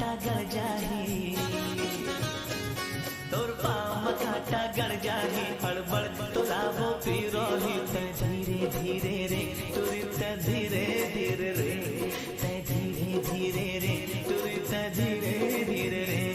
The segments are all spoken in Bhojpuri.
काटा गड़ जाही, तोर पाँव में काटा गड़ जाही, हड़बड़ तोलाबो पीरोही, तै धीरे धीरे रे तुरी तै धीरे धीरे रे, तै धीरे धीरे रे तुरी तै धीरे धीरे रे।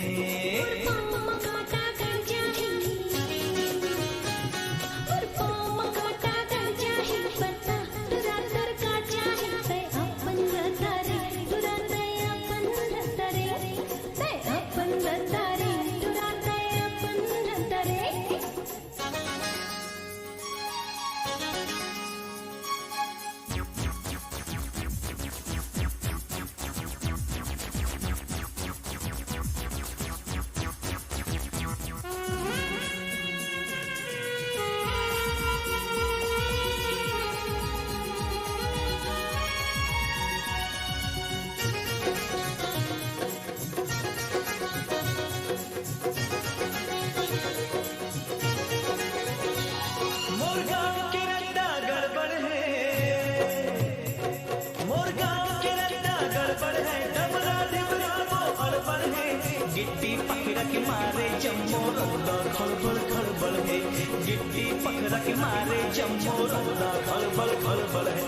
गिट्टी पकड़ के मारे जम्मो रौदा खड़बड़ खड़बड़ है, गिट्टी पकड़ के मारे जम्मो रौदा खड़बड़ खड़बड़ है।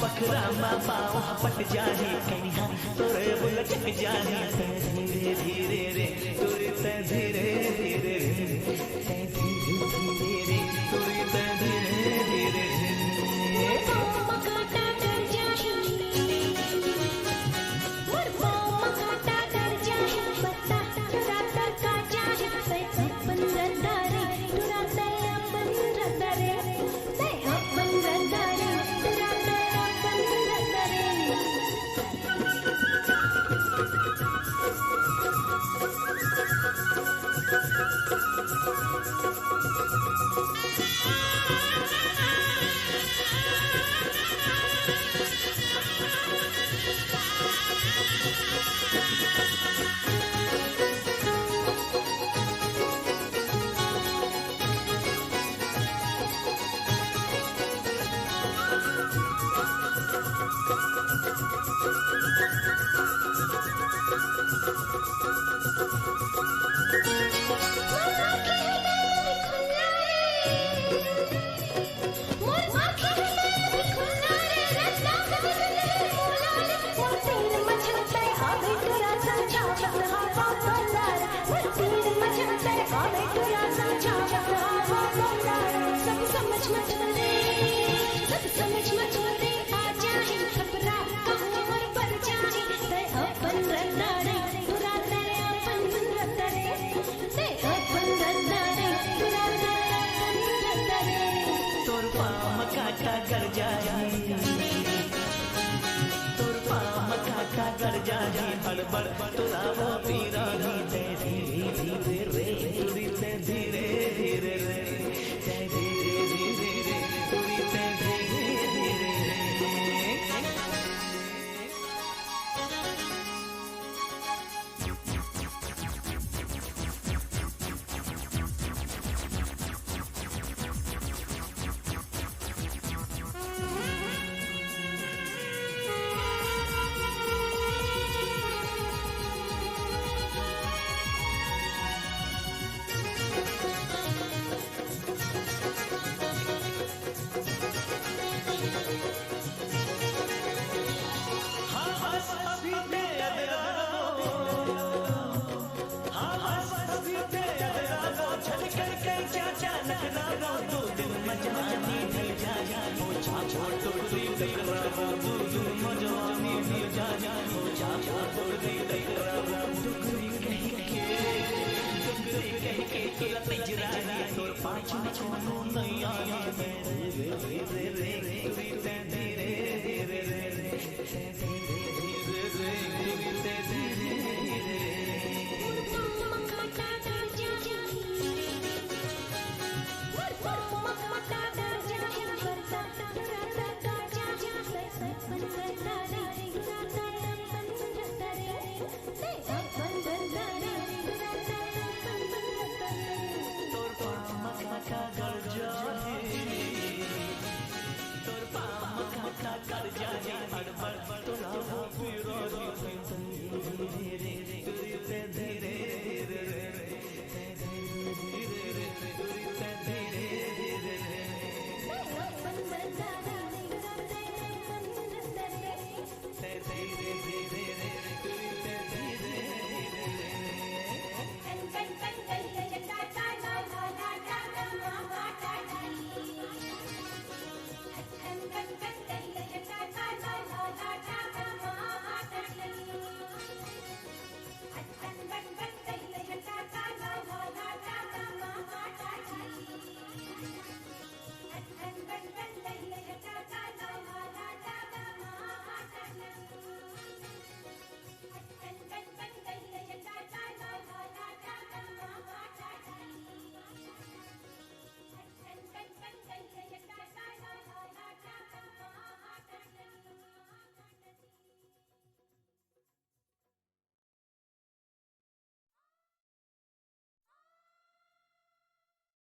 पखरा मा पाँव पट जाही, कहीं तोरे बुलचक जाही, धीरे धीरे रे तुरी तै धीरे धीरे रे, तै धीरे धीरे रे तुरी तै धीरे धीरे रे। गड़ जाही, हड़बड़ तोलाबो पीराही, तै धीरे धीरे रे तुरी तै धीरे धीरे रे, तै धीरे धीरे रे तुरी तै धीरे धीरे रे। तोर पाँच नहीं आया